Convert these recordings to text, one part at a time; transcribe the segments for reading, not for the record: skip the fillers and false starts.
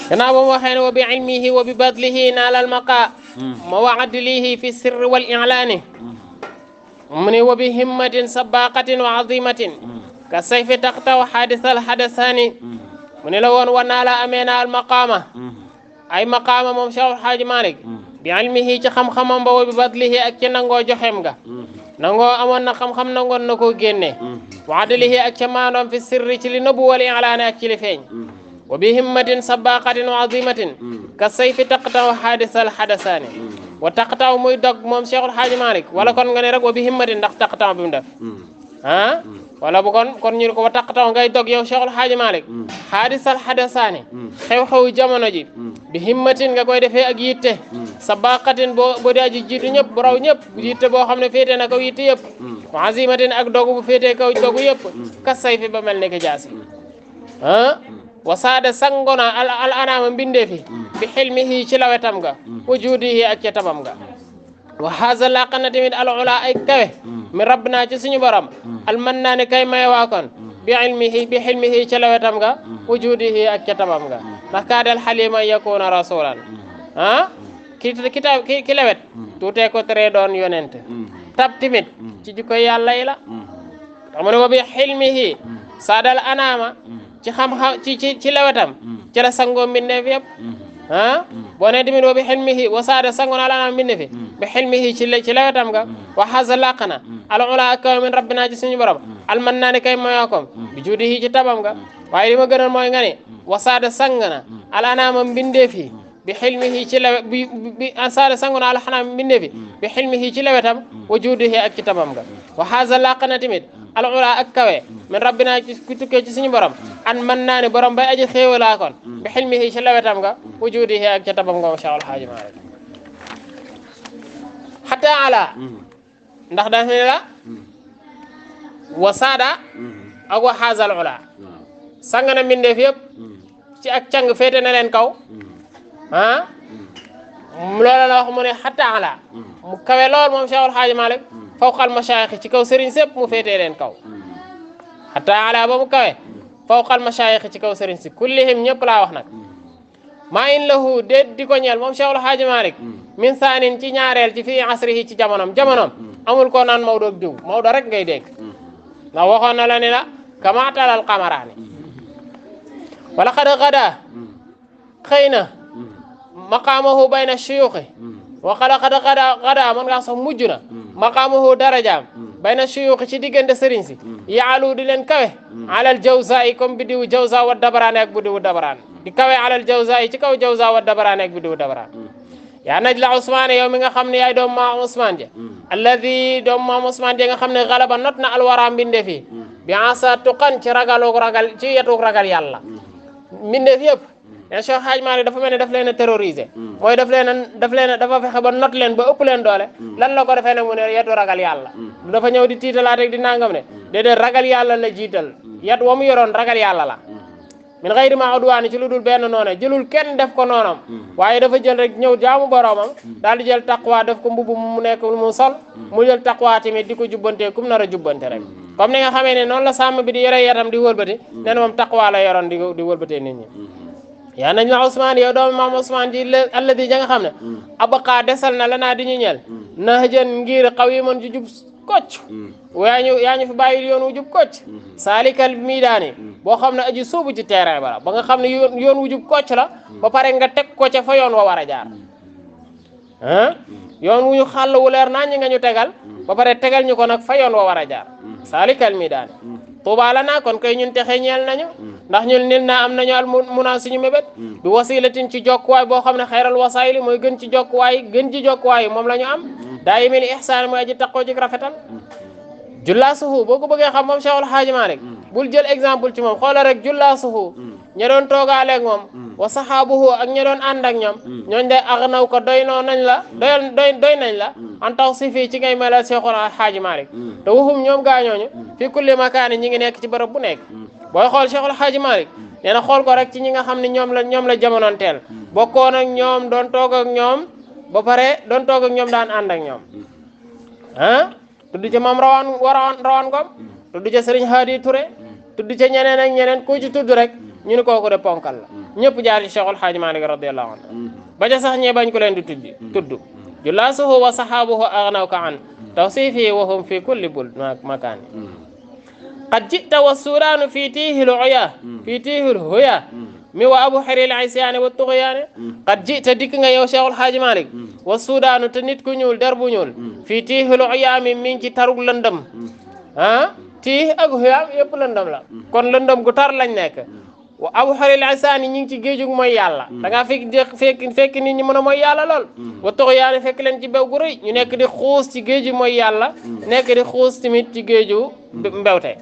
gannaaw ba mu waxee ne wa bi ilmihi wa bi badlihi naala almaqa ma wa adlihi fi sirri wal i'laani mu ne wa bi himmatin sabaqatin wa azimatin ka sayfi taqtaw xaadisal xadasaani mu ne la woon wa naala amee na almaqaama ay maqaama moom Cheikh Alhaaji Malick bi ilmihi ci xam-xamam ba wa bi badlihi ak ci nangoo joxem nga nangoo amoon na xam-xam nangoon na koo génne wa adlihi ak ca maandoom fi sirri ci li nëbbu wal i'laani ak ci li feeñ wa bi himmatin sabaqatin wa azimatin ka sayfi taqtaw xaadisal xadasaani wa taqtaw muy dog moom Cheikh Alhaaji Malick wala kon nga ne rek wa bi himmatin ndax taqtaw bi mu def ah wala bu kon ñu ko wa taqtaw ngay dog yow Cheikh Alhaaji Malick xaadisal xadasaani xew-xew jamono ji bi himmatin nga koy defee ak yitte sabaqatin boo daa ji jiitu ñëpp bu raw ñëpp yitte boo xam ne féetee na kaw yitte yëpp wa azimatin ak dogu bu féetee kaw dogu yëpp kas say fi ba mel ne ki jaasi ah wa saada sangona al anama mbindeefi bi xilmihi ci lawetam ga wujudihi ak ca tabam ga wa haza laqana tamit al ula ay kawe mi rabbina ci suñu borom al mannaani kay maye waa kon bi xilmihi ci lawetam ga wujudihi ak ca tabam ga ndax kaadal xalima yakuna rasulan ah ki lawet tuutee ko tere doon yonent tab timit ci jikko yàlla yi la tax mu ne wa bi xilmihi saadal anama ci xam-xam ci lawetam ci la sangoo mbindeef yëpp ah boo nee tamit wa bi xilmihi wa saada sangoona la anam mbindeefi bi xilmihi ci lawetam nga wa xasa laqana al ula ak kaw min rabbina ci suñu borom al man naa ne kay moyookom bi juudihi ci tabam nga waaye li ma gënal mooy nga ne wa saada sangana al anama mbindeefi bi xilmihi ci lawe bi saada sangoona al anam mbindeefi bi xilmihi ci lawetam wa juudihi ak ci tabam nga wa xasa laqana tamit al ula ak kawe min rabbina ci ku tukkee ci suñu borom an man naa ne borom bay aji xéewalaa kon bi xilmihi ci lawetam nga wujudihi ak ca tabam nga Cheikh Alhaaji Malick xata ala ndax daf ne la wa saada ak wa xaasal ula sang na mbindeef yëpp ci ak càng féete na leen kaw ah loola la wax mu ne xata ala mu kawe lool moom Cheikh Alhaaji Malick fawqal mashaayix ci kaw sëriñ sépp mu féetee leen kaw xata ala ba mu kawe fawqal mashaayix ci kaw sëriñ si kullihim ñëpp laa wax nag maa in lahu déet di ko ñeel moom Cheikh Alhaaji Malick min saanin ci ñaareel ci fii asrihi ci jamonom amul ko naan Maodo ak diw Maodo rek ngay dégg ndax waxoon na la ni la kamaatalal xamaraani wala xada xada xëy na maqaamahu bayna shuyuuxi wa xada xada mën ngaa sax mujj na maqaamahu darajaam bayna shuyuuxi ci diggante sëriñ si yaalu di leen kawe alal jawza yi comme bidiwu jawza wa dabaraane ak bidiwu dabaraan di kawe alal jawza yi ci kaw jawza wa dabaraane ak bidiwu dabaraan yaa naj la Ousmane yow mi nga xam ne yaay doom maam Ousmane ja alladi doom maam Ousmane ja nga xam ne galaba not na alwara mbindeef yi bi ansa tuqan ci ci yetuk ragal yàlla mbindeef yëpp mais Cheikh Hadj Malick dafa mel ne daf leen a terroriser mooy dafa fexe ba not leen ba ëpp leen doole lan la ko defee nag mu ne yetu ragal yàlla dafa ñëw di tiitalaat rek di nangam ne déedéet ragal yàlla la jiital yet wa mu yoroon ragal yàlla la min xayri ma udwaani ci lu dul benn noone jëlul kenn def ko noonam waaye dafa jël rek ñëw jaamu boromam daal di jël taqwa def ko mbubu mu nekk mu sol mu jël taqwa tamit di ko jubbante kum nar a jubbante rek comme ni nga xamee ne noonu la sàmm bi di yore yatam di wëlbati nee na moom taqwa la yoroon di wëlbatee nit ñi yaa nañ la Ousmane yow doomu maam Ousmane ji alladi ja nga xam ne abaqaa desal na lanaa di ñu ñeel na jën ngir xaw yi mën ju jub kocc yaa ñu fi bàyyil yoon wu jub kocc saalikal miidaani boo xam ne aji sóobu ci terrain ba nga xam ne yoon wu jub kocc la ba pare nga teg ko ca fa yoon wa war a jaar ah yoon wu ñu xàll wu leer naa ñi nga ñu tegal ba pare tegal ñu ko nag fa yoon wa war a jaar saalikal miidaani tuuba la naa kon kay ñun texe ñeel nañu ndax ñun nil naa am nañu al munaa suñu mébét bi wasilatin ci jokkuwaay boo xam ne xayral wasaayili mooy gën ci jokkuwaay moom la ñu am daa yi mel ni ihsaan mooy aji taqoo ci rafetal jullaasuhu boo ko bëggee xam moom Cheikh Alhaaji Malick bul jël exemple ci moom xoola rek jullaasuhu ña doon toogaaleeg moom wa saxaabuhu ak ña doon ànd ak ñoom ñooñ day agnaw ko doy nañ la an taw si fii ci ngay melal Cheikh Alhaaji Malick te waxum ñoom gaañooñu fii kulli makaani ñi ngi nekk ci bërëb bu nekk booy xool Cheikh Alhaaji Malick nee na xool ko rek ci ñi nga xam ne ñoom la jamonoon teel bokkoon ak ñoom doon toog ak ñoom ba pare doon toog ak ñoom daan ànd ak ñoom ah tudd ca moom rawan Ngom tudd ca Serigne Hadi Touré tudd ca ñeneen ak ñeneen ku ci tudd rek ñu ne kooku de ponkal la ñëpp jaar ci Cheikhul Hadji Malick radiyallahu anhu ba ca sax ñee bañ ko leen di tudd julaasuhu wa sahabuhu aghnawka an tawsifi wa hum fi kulli bul makani qad jita wa suranu fi tihil uya fi tihil huya mi wa abu haril isyaani wa tughyaani qad jita dikk nga yow Cheikhul Hadji Malick wa sudaanu te nit ku ñuul der bu ñuul fii tiihil uyaami mi ngi ci tarug lëndëm tiih ak huyaam yëpp lëndëm la kon lëndëm gu tar lañ nekk wa abu haril isyaani ñi ngi ci géejug mooy yàlla da ngaa fekk nit ñi mën a mooy yàlla lool wa tughyaani fekk leen ci bew gu rëy ñu nekk di xuus ci géeju mooy yàlla nekk di xuus tamit ci géeju mbewte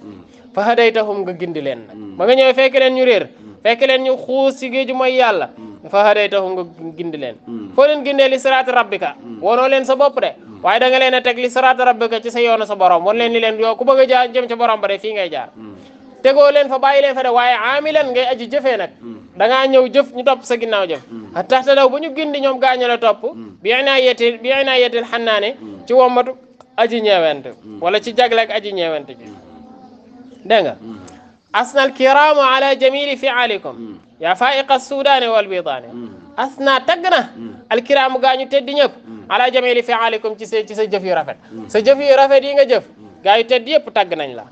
fa hadaytahum nga gindi leen nag ba nga ñëwee fekk leen ñu réer fekk leen ñu xuus ci géeju mooy yàlla fa hadaytahum nga gindi leen foo leen gindee li siraati rabbika wonoo leen sa bopp de waaye da nga leen a teg li siraati rabbika ci sa yoonu sa borom wan leen ni leen yow ku bëgg a jaar jëm ca borom ba de fii ngay jaar tegoo leen fa bàyyi leen fa de waaye aamilan ngay aji jëfee nag da ngaa ñëw jëf ñu topp sa ginnaaw jëf a taxta daw bu ñu gindi ñoom gaañu la topp bi inaayetil xannaane ci wommatu aji ñeewent wala ci jagleeg aji ñeewent ji dégg nga asna alkiramu ala jamili fialikum ya faiqa sudaani wal bidaani asna tagg na alkiramu gaa ñu teddi ñëpp ala jamili fialikum ci sa jëf yu rafet sa jëf yu rafet yi nga jëf gaa yu tedd yëpp tagg nañ la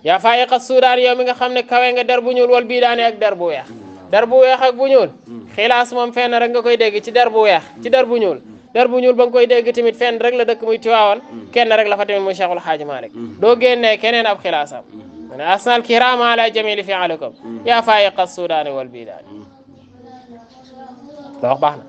ya faiqa sudaani yow mi nga xam ne kawe nga der bu ñuul wal bidaani ak der bu weex der bu weex ak bu ñuul xilaas moom fenn rek nga koy dégg ci der bu weex ci der bu ñuul der bu ñuul ba nga koy dégg tamit fenn rek la dëkk muy Tiwaawan kenn rek la fa tamit muy Cheikhul Hadji Malick doo génnee keneen ab xilaasam asnal kirama ala jamili fi'alikum ya faiqa sudaani wal bidaani la wax baax na